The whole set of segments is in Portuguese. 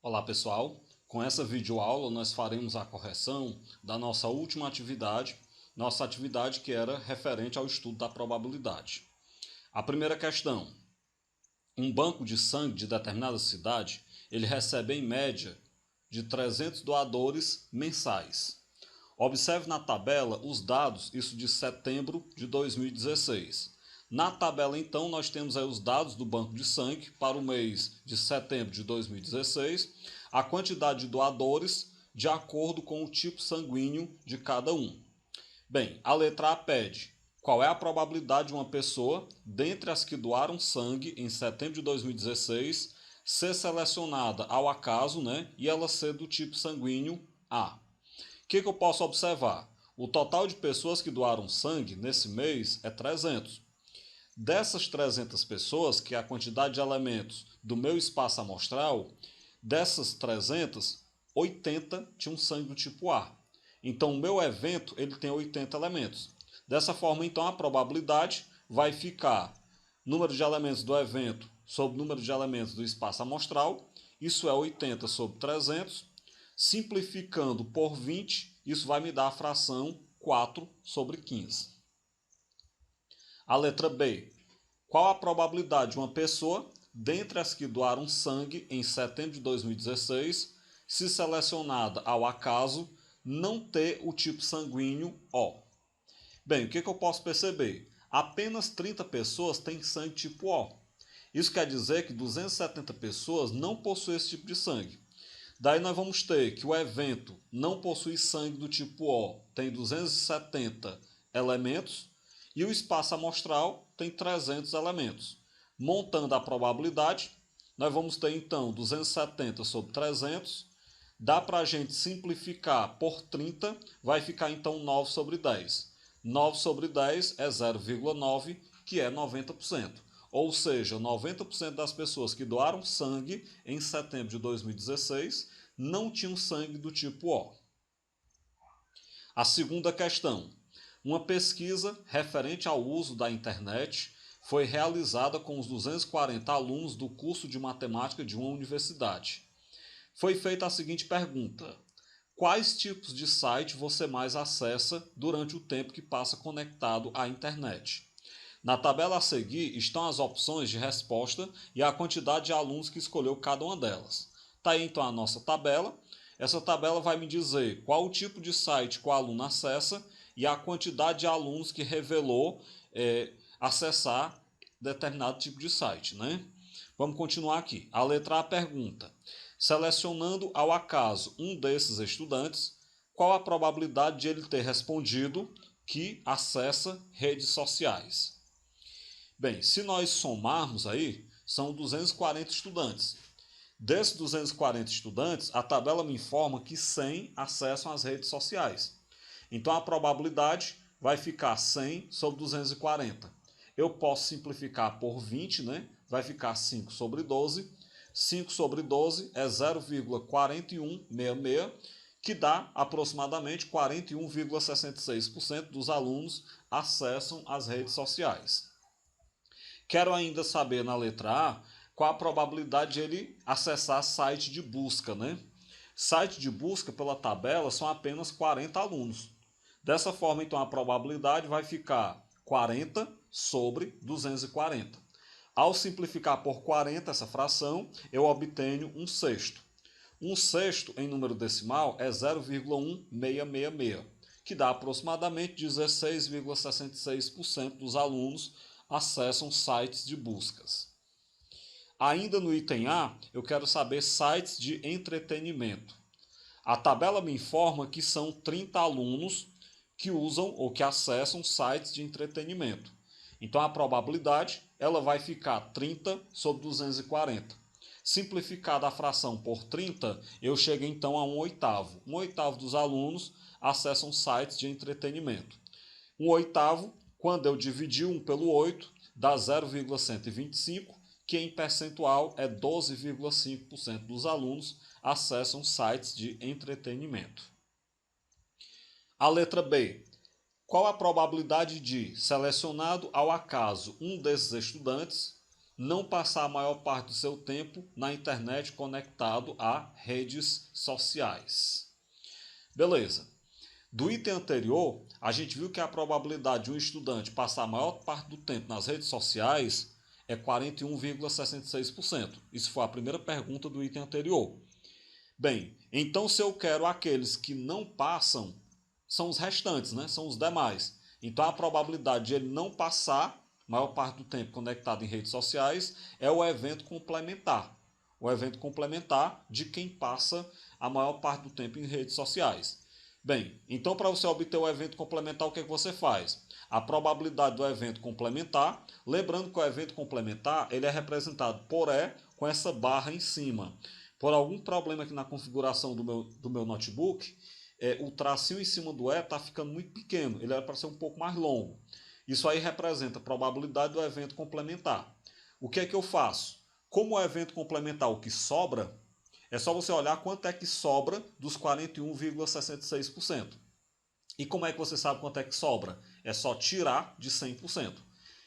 Olá pessoal, com essa videoaula nós faremos a correção da nossa última atividade, nossa atividade que era referente ao estudo da probabilidade. A primeira questão, um banco de sangue de determinada cidade, ele recebe em média de 300 doadores mensais. Observe na tabela os dados, isso de setembro de 2016. Na tabela, então, nós temos aí os dados do banco de sangue para o mês de setembro de 2016, a quantidade de doadores de acordo com o tipo sanguíneo de cada um. Bem, a letra A pede qual é a probabilidade de uma pessoa, dentre as que doaram sangue em setembro de 2016, ser selecionada ao acaso, e ela ser do tipo sanguíneo A. O que eu posso observar? O total de pessoas que doaram sangue nesse mês é 300. Dessas 300 pessoas, que é a quantidade de elementos do meu espaço amostral, dessas 300, 80 tinham sangue do tipo A. Então, o meu evento ele tem 80 elementos. Dessa forma, então, a probabilidade vai ficar número de elementos do evento sobre número de elementos do espaço amostral. Isso é 80 sobre 300. Simplificando por 20, isso vai me dar a fração 4 sobre 15. A letra B. Qual a probabilidade de uma pessoa, dentre as que doaram sangue em setembro de 2016, se selecionada ao acaso, não ter o tipo sanguíneo O? Bem, o que eu posso perceber? Apenas 30 pessoas têm sangue tipo O. Isso quer dizer que 270 pessoas não possuem esse tipo de sangue. Daí nós vamos ter que o evento não possui sangue do tipo O, tem 270 elementos, e o espaço amostral tem 300 elementos. Montando a probabilidade, nós vamos ter então 270 sobre 300, dá para a gente simplificar por 30, vai ficar então 9 sobre 10. 9 sobre 10 é 0,9, que é 90%. Ou seja, 90% das pessoas que doaram sangue em setembro de 2016 não tinham sangue do tipo O. A segunda questão. Uma pesquisa referente ao uso da internet foi realizada com os 240 alunos do curso de matemática de uma universidade. Foi feita a seguinte pergunta: quais tipos de site você mais acessa durante o tempo que passa conectado à internet? Na tabela a seguir estão as opções de resposta e a quantidade de alunos que escolheu cada uma delas. Está aí então a nossa tabela. Essa tabela vai me dizer qual o tipo de site que o aluno acessa e a quantidade de alunos que revelou acessar determinado tipo de site. Vamos continuar aqui. A letra A pergunta: selecionando ao acaso um desses estudantes, qual a probabilidade de ele ter respondido que acessa redes sociais? Bem, se nós somarmos aí, são 240 estudantes. Desses 240 estudantes, a tabela me informa que 100 acessam as redes sociais. Então a probabilidade vai ficar 100 sobre 240. Eu posso simplificar por 20, vai ficar 5 sobre 12. 5 sobre 12 é 0,4166, que dá aproximadamente 41,66% dos alunos acessam as redes sociais. Quero ainda saber na letra A qual a probabilidade de ele acessar site de busca, Site de busca pela tabela são apenas 40 alunos. Dessa forma, então, a probabilidade vai ficar 40 sobre 240. Ao simplificar por 40 essa fração, eu obtenho um sexto. Um sexto em número decimal é 0,1666, que dá aproximadamente 16,66% dos alunos acessam sites de buscas. Ainda no item A, eu quero saber sites de entretenimento. A tabela me informa que são 30 alunos que usam ou que acessam sites de entretenimento. Então a probabilidade ela vai ficar 30 sobre 240. Simplificada a fração por 30, eu chego então a 1/8. 1/8 dos alunos acessam sites de entretenimento. 1/8, quando eu dividir 1 pelo 8, dá 0,125, que em percentual é 12,5% dos alunos acessam sites de entretenimento. A letra B. Qual a probabilidade de, selecionado ao acaso um desses estudantes, não passar a maior parte do seu tempo na internet conectado a redes sociais. Beleza. Do item anterior, a gente viu que a probabilidade de um estudante passar a maior parte do tempo nas redes sociais é 41,66%. Isso foi a primeira pergunta do item anterior. Bem, então se eu quero aqueles que não passam, são os restantes, né? São os demais. Então a probabilidade de ele não passar a maior parte do tempo conectado em redes sociais é o evento complementar. O evento complementar de quem passa a maior parte do tempo em redes sociais. Bem, então para você obter o evento complementar, o que é que você faz? A probabilidade do evento complementar, lembrando que o evento complementar ele é representado por E com essa barra em cima. Por algum problema aqui na configuração do meu notebook, o tracinho em cima do E está ficando muito pequeno, ele era para ser um pouco mais longo. Isso aí representa a probabilidade do evento complementar. O que é que eu faço? Como o evento complementar, o que sobra, é só você olhar quanto é que sobra dos 41,66%. E como é que você sabe quanto é que sobra? É só tirar de 100%.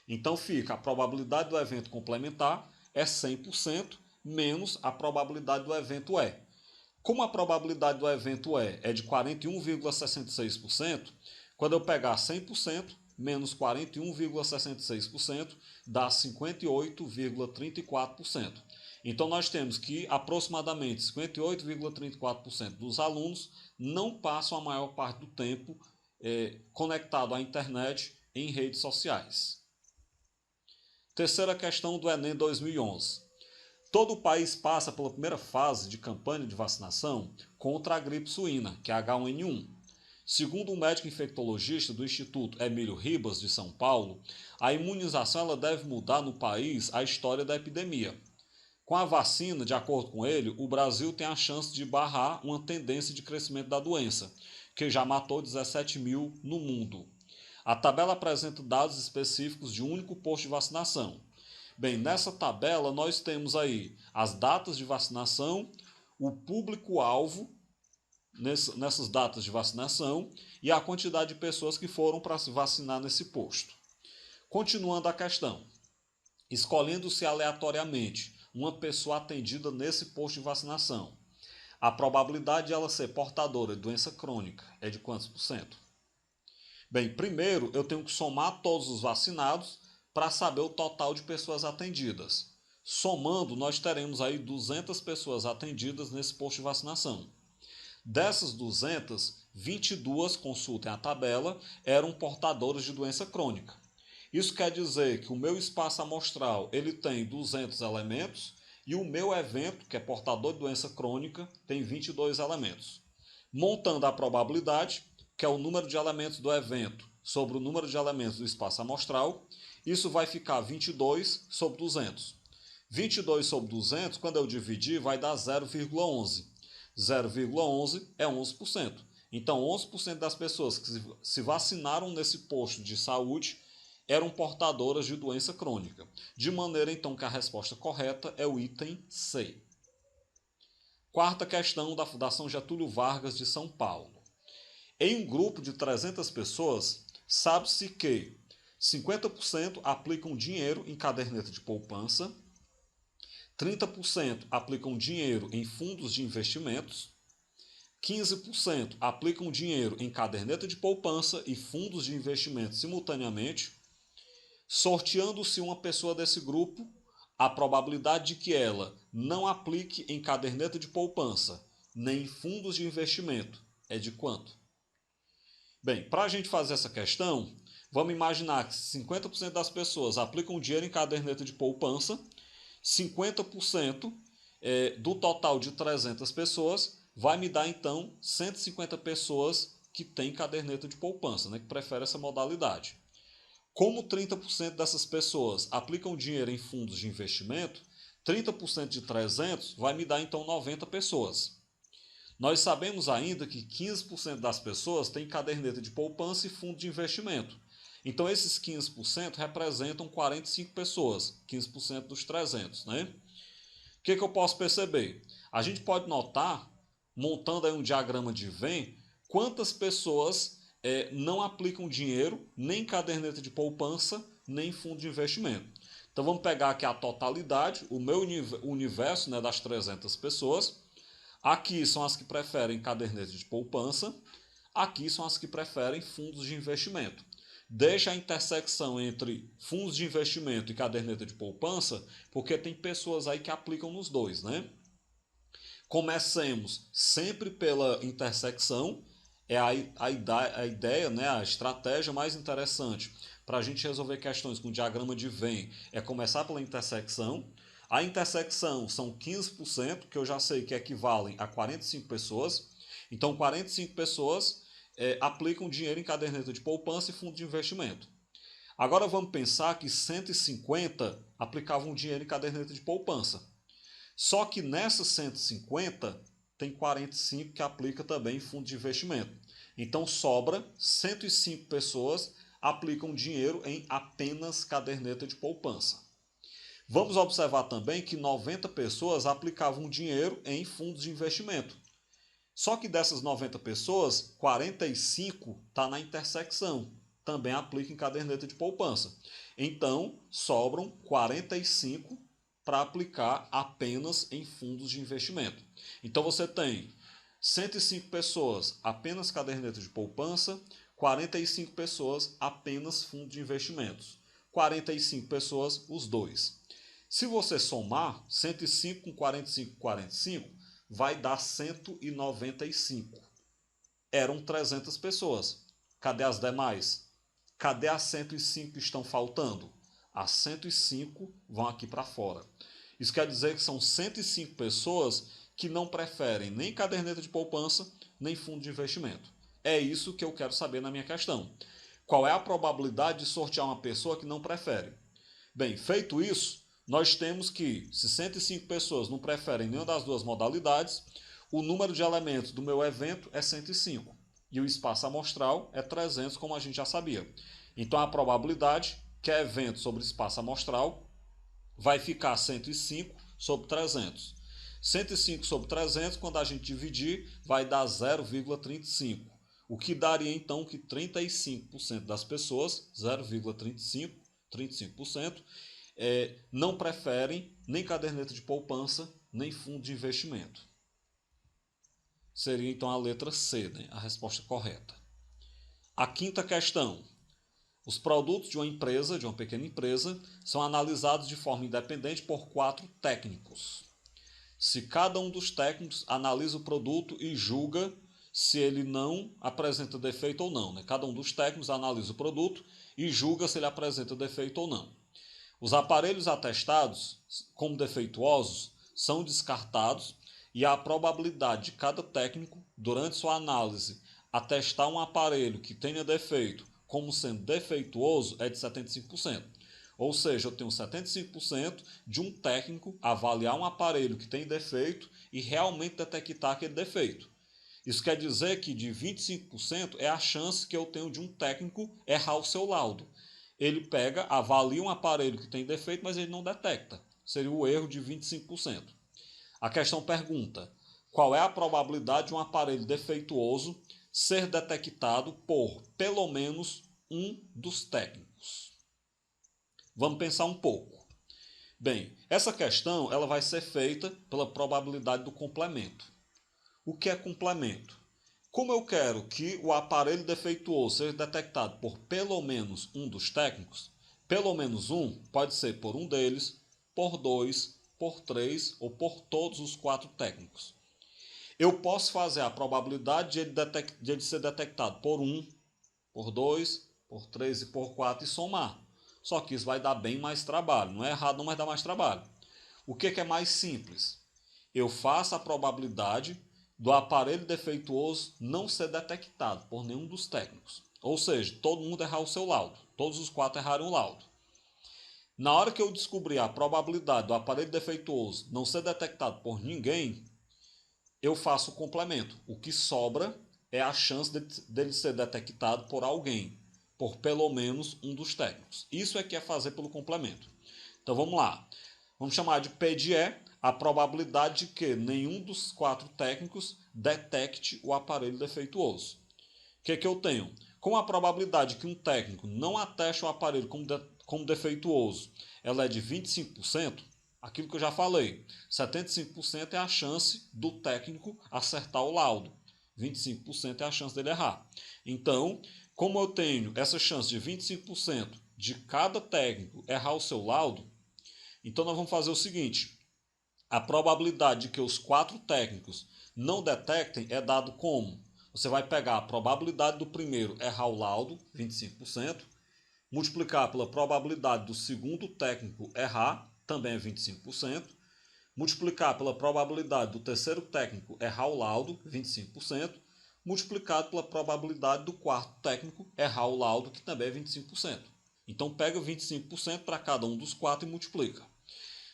Então fica a probabilidade do evento complementar é 100% menos a probabilidade do evento E. Como a probabilidade do evento E é de 41,66%, quando eu pegar 100% menos 41,66% dá 58,34%. Então nós temos que aproximadamente 58,34% dos alunos não passam a maior parte do tempo conectado à internet em redes sociais. Terceira questão do Enem 2011. Todo o país passa pela primeira fase de campanha de vacinação contra a gripe suína, que é H1N1. Segundo o médico infectologista do Instituto Emílio Ribas, de São Paulo, a imunização ela deve mudar no país a história da epidemia. Com a vacina, de acordo com ele, o Brasil tem a chance de barrar uma tendência de crescimento da doença, que já matou 17 mil no mundo. A tabela apresenta dados específicos de um único posto de vacinação. Bem, nessa tabela nós temos aí as datas de vacinação, o público-alvo nessas datas de vacinação e a quantidade de pessoas que foram para se vacinar nesse posto. Continuando a questão, escolhendo-se aleatoriamente uma pessoa atendida nesse posto de vacinação, a probabilidade de ela ser portadora de doença crônica é de quantos por cento? Bem, primeiro eu tenho que somar todos os vacinados para saber o total de pessoas atendidas. Somando, nós teremos aí 200 pessoas atendidas nesse posto de vacinação. Dessas 200, 22, consultem a tabela, eram portadoras de doença crônica. Isso quer dizer que o meu espaço amostral ele tem 200 elementos e o meu evento, que é portador de doença crônica, tem 22 elementos. Montando a probabilidade, que é o número de elementos do evento sobre o número de elementos do espaço amostral, isso vai ficar 22 sobre 200. 22 sobre 200, quando eu dividir, vai dar 0,11. 0,11 é 11%. Então, 11% das pessoas que se vacinaram nesse posto de saúde eram portadoras de doença crônica. De maneira, então, que a resposta correta é o item C. Quarta questão da Fundação Getúlio Vargas de São Paulo. Em um grupo de 300 pessoas, sabe-se que 50% aplicam dinheiro em caderneta de poupança, 30% aplicam dinheiro em fundos de investimentos, 15% aplicam dinheiro em caderneta de poupança e fundos de investimento simultaneamente. Sorteando-se uma pessoa desse grupo, a probabilidade de que ela não aplique em caderneta de poupança nem em fundos de investimento é de quanto? Bem, para a gente fazer essa questão, vamos imaginar que 50% das pessoas aplicam dinheiro em caderneta de poupança, 50% do total de 300 pessoas vai me dar então 150 pessoas que têm caderneta de poupança, né, que preferem essa modalidade. Como 30% dessas pessoas aplicam dinheiro em fundos de investimento, 30% de 300 vai me dar então 90 pessoas. Nós sabemos ainda que 15% das pessoas têm caderneta de poupança e fundo de investimento. Então esses 15% representam 45 pessoas, 15% dos 300, né? O que eu posso perceber? A gente pode notar, montando aí um diagrama de Venn, quantas pessoas não aplicam dinheiro nem em caderneta de poupança, nem em fundo de investimento. Então vamos pegar aqui a totalidade, o meu universo, né, das 300 pessoas. Aqui são as que preferem caderneta de poupança. Aqui são as que preferem fundos de investimento. Deixa a intersecção entre fundos de investimento e caderneta de poupança, porque tem pessoas aí que aplicam nos dois, né? Comecemos sempre pela intersecção, é a ideia, né, a estratégia mais interessante para a gente resolver questões com diagrama de Venn é começar pela intersecção. A intersecção são 15%, que eu já sei que equivalem a 45 pessoas. Então, 45 pessoas aplicam dinheiro em caderneta de poupança e fundo de investimento. Agora vamos pensar que 150 aplicavam dinheiro em caderneta de poupança. Só que nessas 150 tem 45 que aplica também em fundo de investimento. Então sobra 105 pessoas aplicam dinheiro em apenas caderneta de poupança. Vamos observar também que 90 pessoas aplicavam dinheiro em fundos de investimento. Só que dessas 90 pessoas, 45 está na intersecção, também aplica em caderneta de poupança. Então, sobram 45 para aplicar apenas em fundos de investimento. Então você tem 105 pessoas apenas caderneta de poupança, 45 pessoas apenas fundo de investimentos, 45 pessoas os dois. Se você somar 105 com 45 com 45, vai dar 195. Eram 300 pessoas. Cadê as demais? Cadê as 105 que estão faltando? As 105 vão aqui para fora. Isso quer dizer que são 105 pessoas que não preferem nem caderneta de poupança, nem fundo de investimento. É isso que eu quero saber na minha questão. Qual é a probabilidade de sortear uma pessoa que não prefere? Bem, feito isso, nós temos que, se 105 pessoas não preferem nenhuma das duas modalidades, o número de elementos do meu evento é 105 e o espaço amostral é 300, como a gente já sabia. Então a probabilidade que é evento sobre espaço amostral vai ficar 105 sobre 300. 105 sobre 300, quando a gente dividir, vai dar 0,35. O que daria então que 35% das pessoas, 0,35%, 35%, não preferem nem caderneta de poupança, nem fundo de investimento. Seria então a letra C, né? A resposta correta. A quinta questão. Os produtos de uma empresa, de uma pequena empresa, são analisados de forma independente por 4 técnicos. Se cada um dos técnicos analisa o produto e julga se ele não apresenta defeito ou não, né? Cada um dos técnicos analisa o produto e julga se ele apresenta defeito ou não. Os aparelhos atestados como defeituosos são descartados e a probabilidade de cada técnico, durante sua análise, atestar um aparelho que tenha defeito como sendo defeituoso é de 75%. Ou seja, eu tenho 75% de um técnico avaliar um aparelho que tem defeito e realmente detectar aquele defeito. Isso quer dizer que de 25% é a chance que eu tenho de um técnico errar o seu laudo. Ele pega, avalia um aparelho que tem defeito, mas ele não detecta. Seria o erro de 25%. A questão pergunta: qual é a probabilidade de um aparelho defeituoso ser detectado por pelo menos um dos técnicos? Vamos pensar um pouco. Bem, essa questão ela vai ser feita pela probabilidade do complemento. O que é complemento? Como eu quero que o aparelho defeituoso seja detectado por pelo menos um dos técnicos, pelo menos um pode ser por um deles, por 2, por 3 ou por todos os 4 técnicos. Eu posso fazer a probabilidade de ele ser detectado por 1, por 2, por 3 e por 4 e somar. Só que isso vai dar bem mais trabalho. Não é errado, não, mas dá mais trabalho. O que é mais simples? Eu faço a probabilidade do aparelho defeituoso não ser detectado por nenhum dos técnicos. Ou seja, todo mundo errar o seu laudo. Todos os 4 erraram o laudo. Na hora que eu descobrir a probabilidade do aparelho defeituoso não ser detectado por ninguém, eu faço o complemento. O que sobra é a chance dele ser detectado por alguém, por pelo menos um dos técnicos. Isso é que é fazer pelo complemento. Então vamos lá. Vamos chamar de P de E a probabilidade de que nenhum dos 4 técnicos detecte o aparelho defeituoso. O que eu tenho? Com a probabilidade que um técnico não ateste o aparelho como defeituoso, ela é de 25%, aquilo que eu já falei, 75% é a chance do técnico acertar o laudo, 25% é a chance dele errar. Então, como eu tenho essa chance de 25% de cada técnico errar o seu laudo, então nós vamos fazer o seguinte: a probabilidade de que os 4 técnicos não detectem é dado como? Você vai pegar a probabilidade do primeiro errar o laudo, 25%, multiplicar pela probabilidade do segundo técnico errar, também é 25%, multiplicar pela probabilidade do terceiro técnico errar o laudo, 25%, multiplicado pela probabilidade do quarto técnico errar o laudo, que também é 25%. Então pega 25% para cada um dos 4 e multiplica.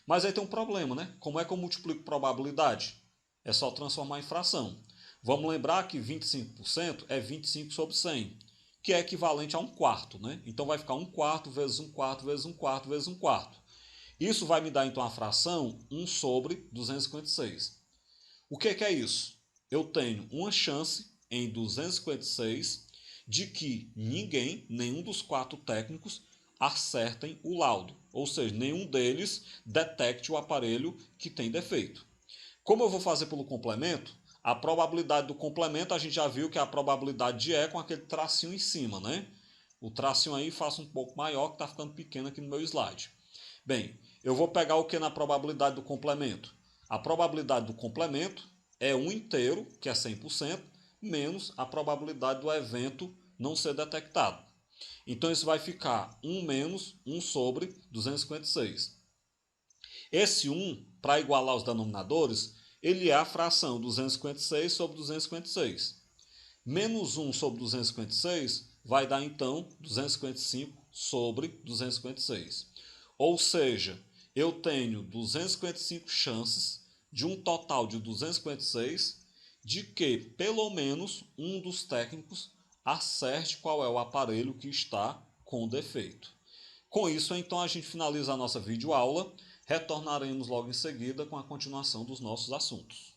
Mas aí tem um problema, né? Como é que eu multiplico probabilidade? É só transformar em fração. Vamos lembrar que 25% é 25 sobre 100, que é equivalente a 1/4, né? Então vai ficar 1/4 vezes 1/4 vezes 1/4 vezes 1/4. Isso vai me dar então a fração 1 sobre 256. O que é isso? Eu tenho uma chance em 256 de que nenhum dos 4 técnicos acertem o laudo, ou seja, nenhum deles detecte o aparelho que tem defeito. Como eu vou fazer pelo complemento, a probabilidade do complemento a gente já viu que é a probabilidade de E com aquele tracinho em cima, né? O tracinho aí faço um pouco maior, que está ficando pequeno aqui no meu slide. Bem, eu vou pegar o que na probabilidade do complemento? A probabilidade do complemento é 1 inteiro, que é 100%, menos a probabilidade do evento não ser detectado. Então isso vai ficar 1 menos 1 sobre 256. Esse 1, para igualar os denominadores, ele é a fração 256 sobre 256. Menos 1 sobre 256 vai dar então 255 sobre 256. Ou seja, eu tenho 255 chances de um total de 256 de que pelo menos um dos técnicos acerte qual é o aparelho que está com defeito. Com isso, então, a gente finaliza a nossa videoaula. Retornaremos logo em seguida com a continuação dos nossos assuntos.